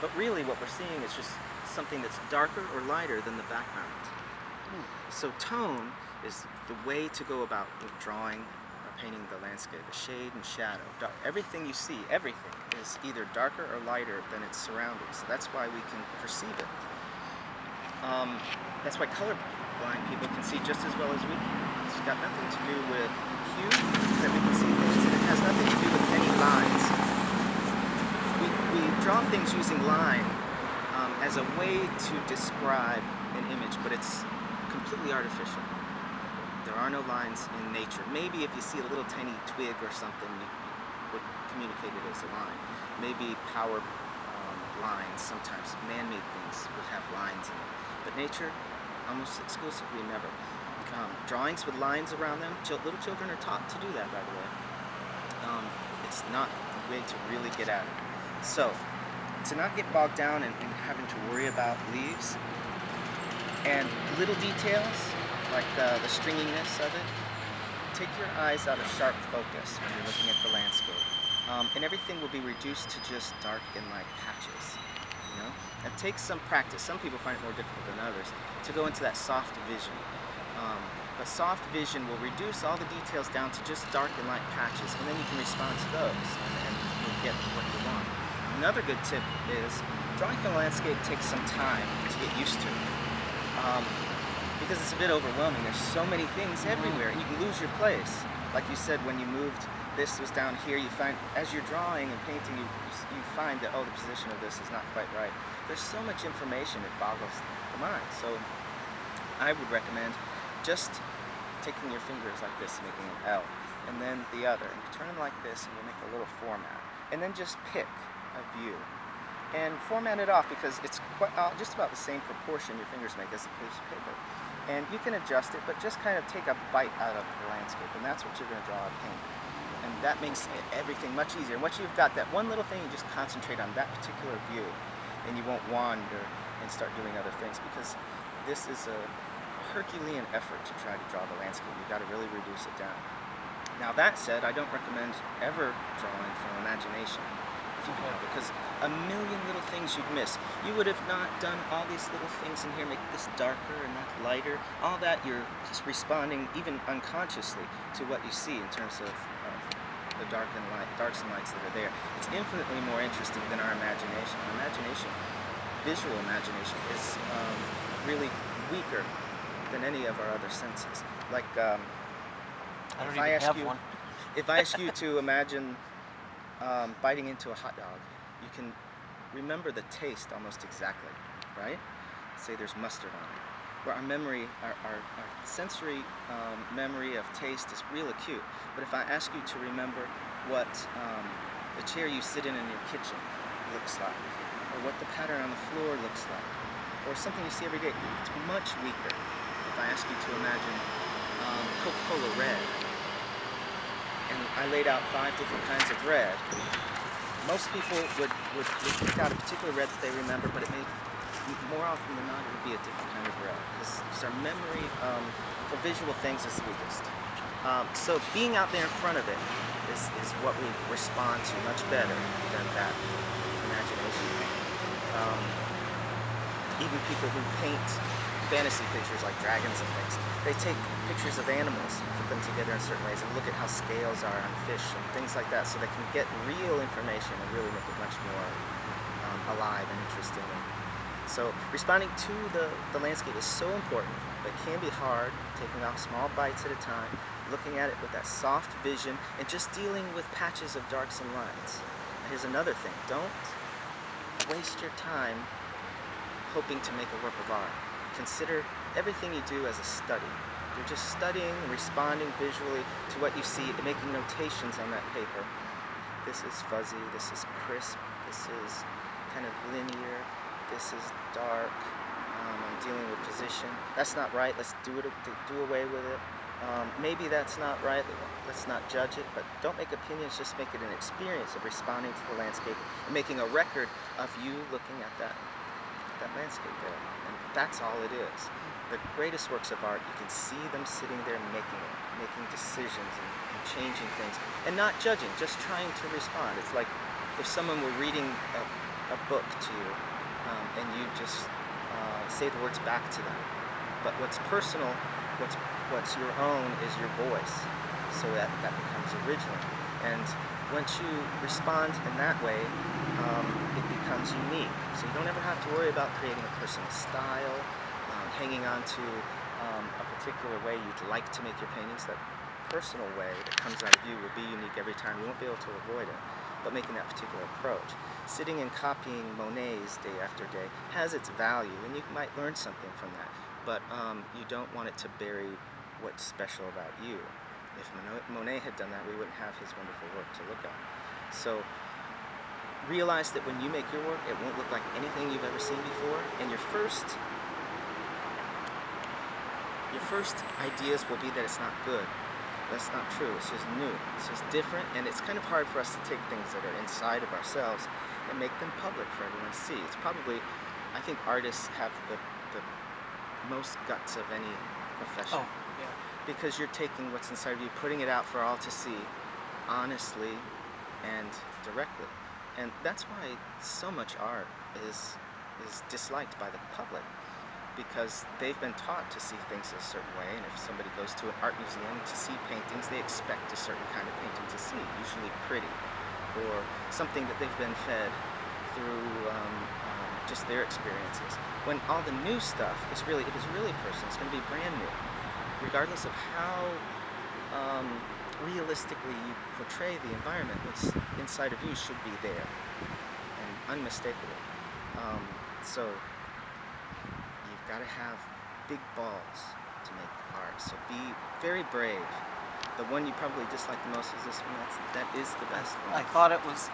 But really what we're seeing is just something that's darker or lighter than the background. So tone is the way to go about drawing or painting the landscape, the shade and shadow. Everything you see, everything, is either darker or lighter than its surroundings. So that's why we can perceive it. That's why colorblind people can see just as well as we can. It's got nothing to do with hue that we can see things, and it has nothing to do with any lines. We draw things using line as a way to describe an image, but it's completely artificial. There are no lines in nature. Maybe if you see a little tiny twig or something, you would communicate it as a line. Maybe power lines, sometimes man-made things would have lines in it. But nature, almost exclusively never. Drawings with lines around them, little children are taught to do that, by the way. It's not the way to really get at it. So, to not get bogged down in having to worry about leaves and little details, like the stringiness of it, take your eyes out of sharp focus when you're looking at the landscape. And everything will be reduced to just dark and light patches. You know? It takes some practice. Some people find it more difficult than others to go into that soft vision. But soft vision will reduce all the details down to just dark and light patches, and then you can respond to those and you'll get what you want. Another good tip is drawing from a landscape takes some time to get used to. Because it's a bit overwhelming. There's so many things everywhere, and you can lose your place. Like you said, when you moved, this was down here, you find, as you're drawing and painting, you find that, oh, the position of this is not quite right. There's so much information, it boggles the mind. So I would recommend just taking your fingers like this, making an L, and then the other, and you turn them like this, and you make a little format. And then just pick a view. And format it off, because it's quite, just about the same proportion your fingers make as a piece of paper. And you can adjust it, but just kind of take a bite out of the landscape, and that's what you're going to draw and paint. And that makes everything much easier. Once you've got that one little thing, you just concentrate on that particular view, and you won't wander and start doing other things, because this is a Herculean effort to try to draw the landscape. You've got to really reduce it down. Now that said, I don't recommend ever drawing from imagination, because a million little things you'd miss. You would have not done all these little things in here, make this darker and that lighter. All that, you're just responding, even unconsciously, to what you see in terms of the darks and lights that are there. It's infinitely more interesting than our imagination. Our imagination, visual imagination, is really weaker than any of our other senses. Like, if I ask you to imagine biting into a hot dog, you can remember the taste almost exactly, right? Say there's mustard on it. Where our memory, our sensory memory of taste is real acute. But if I ask you to remember what the chair you sit in your kitchen looks like, or what the pattern on the floor looks like, or something you see every day, it's much weaker. If I ask you to imagine Coca-Cola red, and I laid out 5 different kinds of red, most people would pick out a particular red that they remember, but it may, more often than not, it would be a different kind of red, because our memory for visual things is the weakest. So being out there in front of it is what we respond to much better than that imagination thing. Even people who paint fantasy pictures like dragons and things, they take pictures of animals, put them together in certain ways, and look at how scales are on fish and things like that, so they can get real information and really make it much more alive and interesting. And so responding to the landscape is so important, but it can be hard, taking off small bites at a time, looking at it with that soft vision, and just dealing with patches of darks and lights. Here's another thing: don't waste your time hoping to make a work of art. Consider everything you do as a study. You're just studying, responding visually to what you see, making notations on that paper. This is fuzzy, this is crisp, this is kind of linear, this is dark, I'm dealing with position. That's not right, let's do away with it. Maybe that's not right, let's not judge it, but don't make opinions, just make it an experience of responding to the landscape and making a record of you looking at that landscape there. And that's all it is. The greatest works of art, you can see them sitting there making decisions and changing things, and not judging, just trying to respond. It's like if someone were reading a book to you, and you just say the words back to them. But what's personal, what's your own is your voice, so that becomes original. And once you respond in that way, it becomes unique. So you don't ever have to worry about creating a personal style, hanging on to a particular way you'd like to make your paintings. That personal way that comes out of you will be unique every time. You won't be able to avoid it. But making that particular approach, sitting and copying Monet's day after day has its value, and you might learn something from that. But you don't want it to bury what's special about you. If Monet had done that, we wouldn't have his wonderful work to look at. So realize that when you make your work, it won't look like anything you've ever seen before, and your first ideas will be that it's not good. That's not true. It's just new. It's just different, and it's kind of hard for us to take things that are inside of ourselves and make them public for everyone to see. It's probably, I think artists have the most guts of any profession. Oh, yeah. Because you're taking what's inside of you, putting it out for all to see, honestly and directly. And that's why so much art is disliked by the public, because they've been taught to see things a certain way, and if somebody goes to an art museum to see paintings, they expect a certain kind of painting to see, usually pretty, or something that they've been fed through just their experiences. When all the new stuff is really, if it's really personal, it's going to be brand new, regardless of how realistically you portray the environment. What's inside of you should be there and unmistakable. So you've got to have big balls to make art. So be very brave. The one you probably dislike the most is this one. That is the best one. I thought it was